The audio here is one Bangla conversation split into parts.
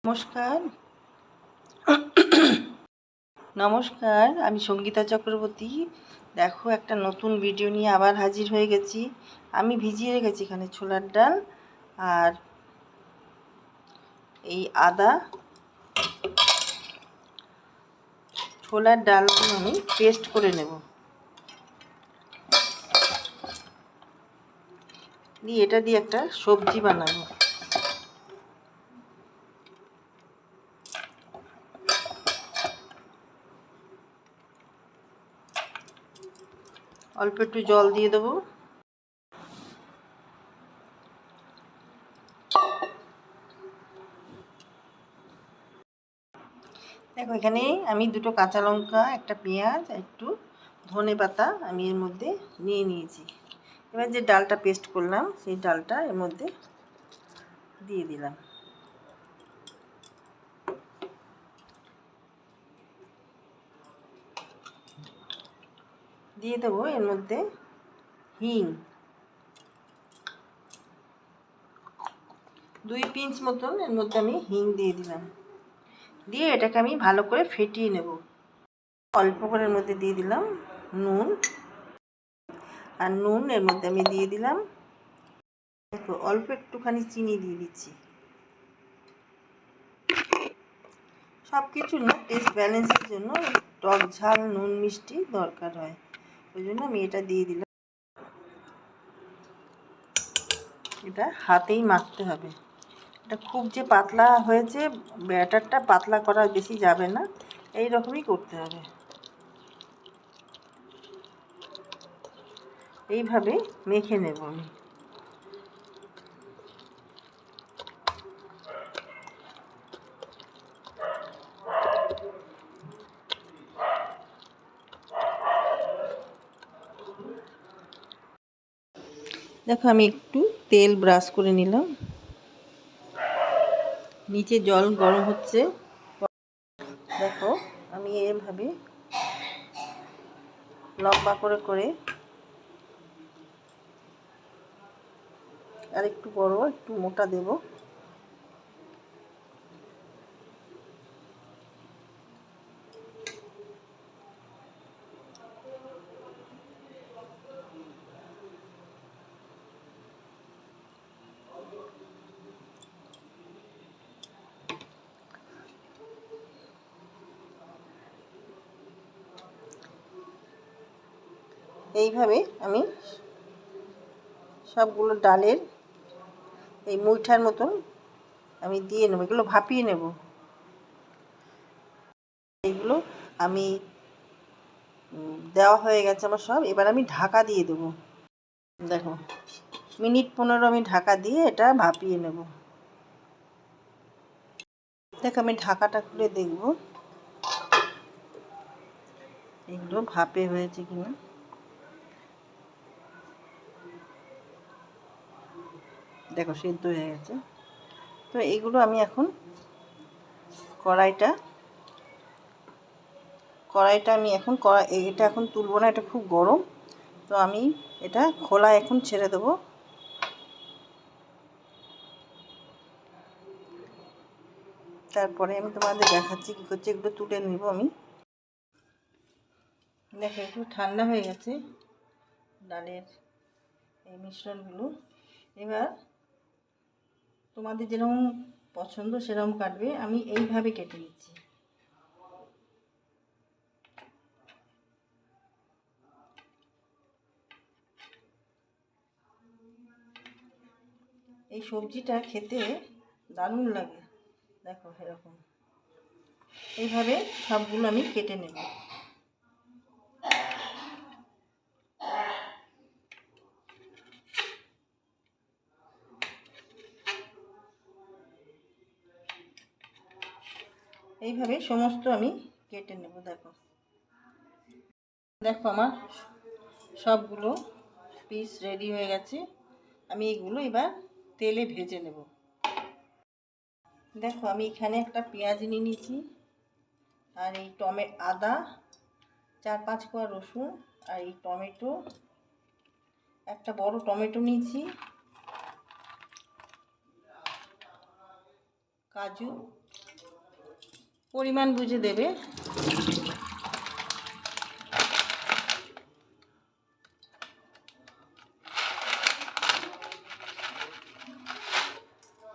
নমস্কার নমস্কার, আমি সঙ্গীতা চক্রবর্তী। দেখো, একটা নতুন ভিডিও নিয়ে আবার হাজির হয়ে গেছি। আমি ভিজিয়ে রেখেছি এখানে ছোলার ডাল আর এই আদা। ছোলার ডালগুলো আমি পেস্ট করে নেব, দিয়ে এটা দিয়ে একটা সবজি বানাবো। অল্প একটু জল দিয়ে দেবো। দেখো, এখানে আমি দুটো কাঁচা লঙ্কা, একটা পেঁয়াজ, একটু ধনেপাতা আমি এর মধ্যে নিয়ে নিয়েছি। এবার যে ডালটা পেস্ট করলাম সেই ডালটা এর মধ্যে দিয়ে দিলাম। দিয়ে দেবো এর মধ্যে হিং, 2 পিঞ্চ মতন এর মধ্যে আমি হিং দিয়ে দিলাম। দিয়ে এটাকে আমি ভালো করে ফেটিয়ে নেব। অল্প করে এর মধ্যে দিয়ে দিলাম নুন, আর নুন এর মধ্যে আমি দিয়ে দিলাম, দেখো, অল্প একটুখানি চিনি দিয়ে দিচ্ছি। সব কিছু না, টেস্ট ব্যালেন্সের জন্য টক ঝাল নুন মিষ্টি দরকার হয়, ওই জন্য আমি এটা দিয়ে দিলাম। এটা হাতেই মাখতে হবে। এটা খুব যে পাতলা হয়েছে, ব্যাটারটা পাতলা করা বেশি যাবে না, এই রকমই করতে হবে। এইভাবে মেখে নেব আমি। দেখো, আমি একটু তেল ব্রাশ করে নিলাম। নিচে জল গরম হচ্ছে। দেখো, আমি এভাবে লম্বা করে করে আর একটু বড় একটু মোটা দেব। এইভাবে আমি সবগুলো ডালের এই মুইঠার মতন আমি দিয়ে নেব। এগুলো ভাপিয়ে নেব। এইগুলো আমি দেওয়া হয়ে গেছে আমার সব। এবার আমি ঢাকা দিয়ে দেবো। দেখো, মিনিট 15 আমি ঢাকা দিয়ে এটা ভাপিয়ে নেব। দেখো, আমি ঢাকাটা খুলে দেখব এগুলো ভাপে হয়েছে কিনা। দেখো, সিদ্ধ হয়ে গেছে। তো এগুলো আমি এখন কড়াইটা আমি এখন এটা এখন তুলব না, এটা খুব গরম। তো আমি এটা খোলা এখন ছেড়ে দেবো। তারপরে আমি তোমাদের দেখাচ্ছি কী করছি। এগুলো তুলে নেব আমি। দেখো, একটু ঠান্ডা হয়ে গেছে ডালের এই মিশ্রণগুলো। এবার তোমাদের যেরকম পছন্দ সেরকম কাটবে। আমি এইভাবে কেটে নিচ্ছি। এই সবজিটা খেতে দারুণ লাগে। দেখো, এরকম এইভাবে সবগুলো আমি কেটে নেব। এইভাবে সমস্ত আমি কেটে নেব। দেখো, আমার সবগুলো পিস রেডি হয়ে গেছে। আমি এগুলো এবার তেলে ভেজে নেব। দেখো, আমি এখানে একটা পেঁয়াজ নিয়ে নিয়েছি, আর এই আদা, 4-5 কোয়া রসুন, আর এই টমেটো, একটা বড় টমেটো নিয়েছি, কাজু, পরিমাণ বুঝে দেবে।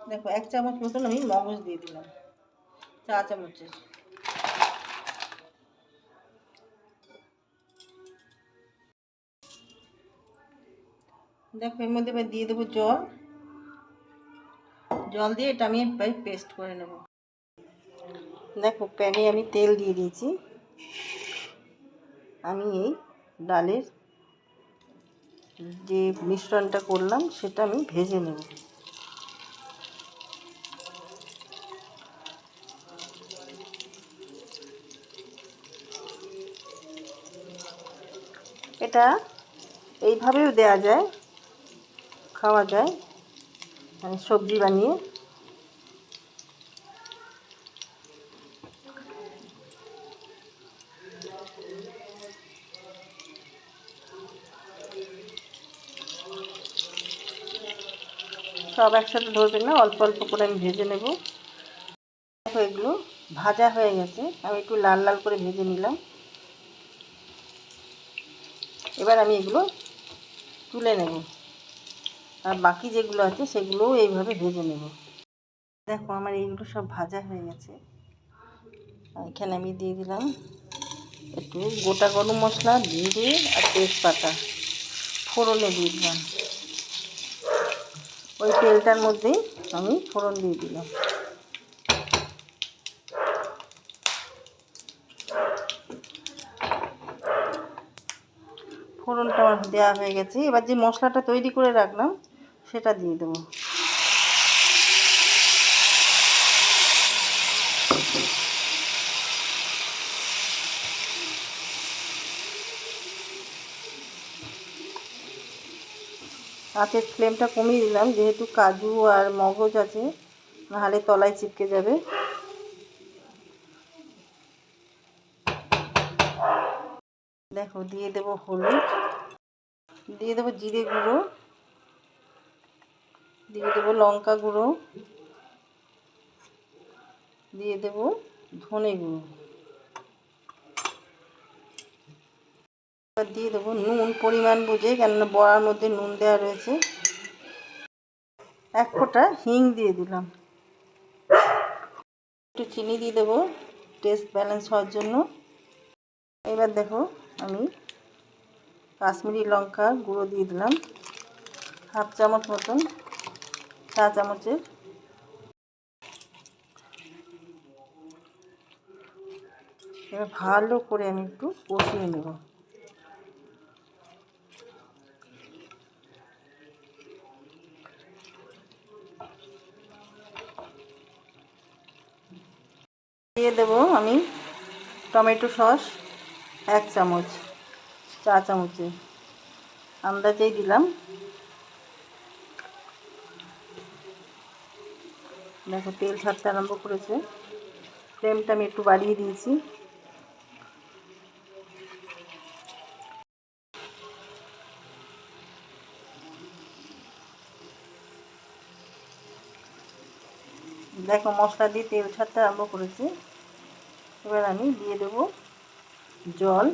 দেখো 1 চামচ মতন আমি মগজ দিয়ে দিলাম, চা চামচের। দেখো এর মধ্যে এবার দিয়ে দেবো জল। জল দিয়ে এটা আমি পেস্ট করে নেব। দেখো প্যানে আমি তেল দিয়ে দিয়েছি। আমি এই ডালের যে মিশ্রণটা করলাম সেটা আমি ভেজে নেব। এটা এইভাবেও দেয়া যায়, খাওয়া যায়, মানে সবজি বানিয়ে। সব একসাথে ধরবে না, অল্প অল্প করে আমি ভেজে নেব। দেখো এগুলো ভাজা হয়ে গেছে, আমি একটু লাল লাল করে ভেজে নিলাম। এবার আমি এগুলো তুলে নেব, আর বাকি যেগুলো আছে সেগুলোও এইভাবে ভেজে নেব। দেখো আমার এইগুলো সব ভাজা হয়ে গেছে। এখানে আমি দিয়ে দিলাম একটু গোটা গরম মশলা, জিরে আর তেজপাতা ফোড়নে দিয়ে দিলাম। ওই তেলটার মধ্যেই আমি ফোড়ন দিয়ে দিলাম। ফোড়নটা দেওয়া হয়ে গেছে। এবার যে মশলাটা তৈরি করে রাখলাম সেটা দিয়ে দেবো। আঁচের ফ্লেমটা কমিয়ে দিলাম, যেহেতু কাজু আর মগজ আছে, নাহলে তলায় চিপকে যাবে। দেখো দিয়ে দেবো হলুদ, দিয়ে দেবো জিরে গুঁড়ো, দিয়ে দেবো লঙ্কা গুঁড়ো, দিয়ে দেবো ধনে গুঁড়ো, এবার দিয়ে দেবো নুন পরিমাণ বুঝে, কেননা বড়ার মধ্যে নুন দেওয়া রয়েছে। 1 ফোঁটা হিং দিয়ে দিলাম। একটু চিনি দিয়ে দেবো টেস্ট ব্যালেন্স হওয়ার জন্য। এবার দেখো আমি কাশ্মীরি লঙ্কা গুঁড়ো দিয়ে দিলাম 1/2 চামচ মতন, চা চামচের। এবার ভালো করে আমি একটু কষিয়ে নেব। দিয়ে দেবো আমি টমেটো সস 1 চামচ, চা চামচে আন্দাজেই দিলাম। দেখো তেল ছাড়তে আরম্ভ করেছে, ফ্লেমটা আমি একটু বাড়িয়ে দিয়েছি। দেখো মশলা দিয়ে তেল ছাড়তে আরম্ভ করেছে। এবার আমি দিয়ে দেবো জল।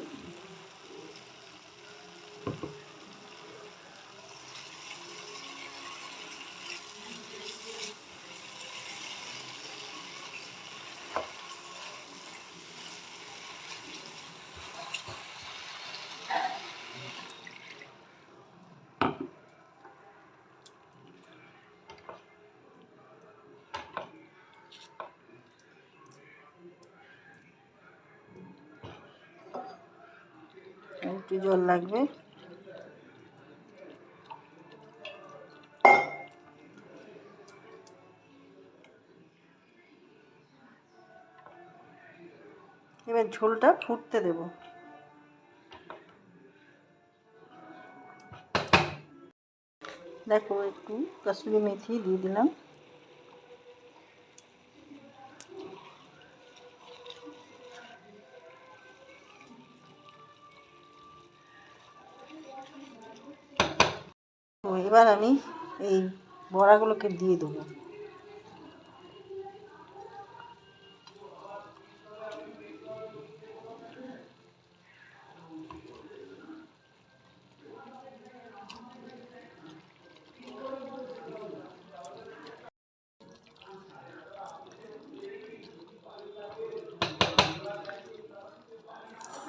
একটু জল লাগবে। এবার ঝোলটা ফুটতে দেব। দেখো একটু কসুরি মেথি দিয়ে দিলাম। তো এবার আমি এই বড়াগুলোকে দিয়ে দেবো।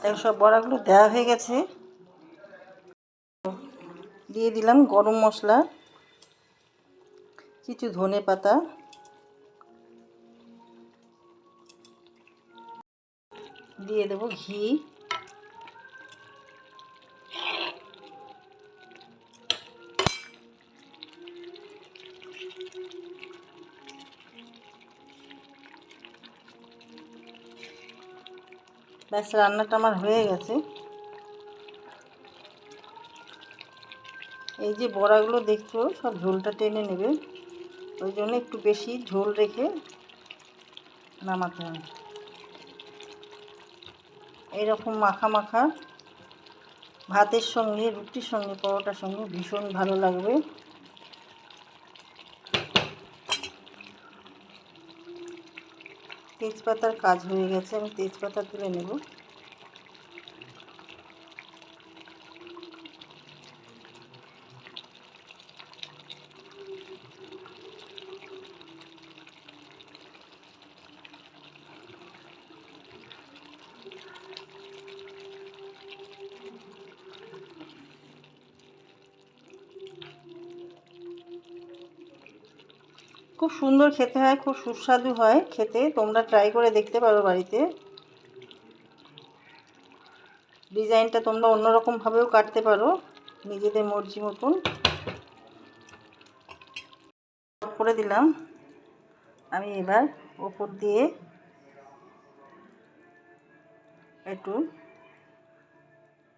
দেখো সব বড়াগুলো দেওয়া হয়ে গেছে। দিয়ে দিলাম গরম মশলা, কিছু ধনে পাতা, দিয়ে দেবো ঘি, ব্যাস রান্নাটা আমার হয়ে গেছে। এই যে বড়াগুলো দেখছো সব ঝোলটা টেনে নেবে, ওই জন্য একটু বেশি ঝোল রেখে নামাতে হবে। এইরকম মাখা মাখা ভাতের সঙ্গে, রুটির সঙ্গে, পরোটার সঙ্গে ভীষণ ভালো লাগবে। তেজপাতার কাজ হয়ে গেছে, আমি তেজপাতা তুলে নেব। খুব সুন্দর খেতে হয়, খুব সুস্বাদু হয় খেতে, তোমরা ট্রাই করে দেখতে পারো বাড়িতে। ডিজাইনটা তোমরা অন্যরকমভাবেও কাটতে পারো নিজেদের মর্জি মতন। করে দিলাম, আমি এবার ওপর দিয়ে একটু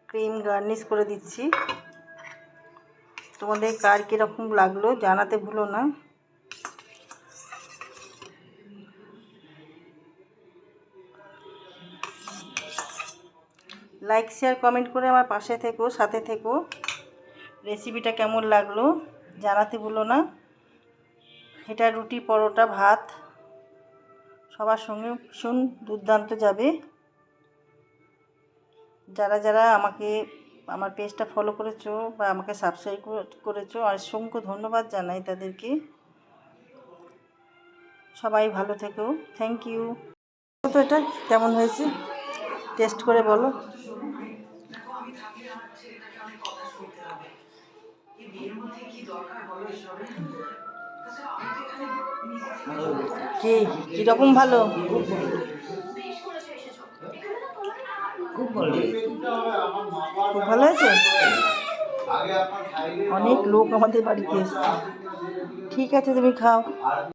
ক্রিম গার্নিশ করে দিচ্ছি। তোমাদের কার কীরকম লাগলো জানাতে ভুলো না। লাইক শেয়ার কমেন্ট করে আমার পাশে থেকো, সাথে থেকো। রেসিপিটা কেমন লাগলো জানাতে ভুলো না। এটা রুটি, পরোটা, ভাত সবার সঙ্গে ভীষণ দুর্দান্ত যাবে। যারা যারা আমাকে আমার পেজটা ফলো করেছো বা আমাকে সাবস্ক্রাইব করেছো, অসংখ্য ধন্যবাদ জানাই তাদেরকে। সবাই ভালো থেকো, থ্যাংক ইউ। তো এটা কেমন হয়েছে টেস্ট করে বলো। কি কীরকম ভালো? খুব ভালো, খুব ভালো হয়েছে। অনেক লোক আমাদের বাড়িতে এসছে। ঠিক আছে, তুমি খাও।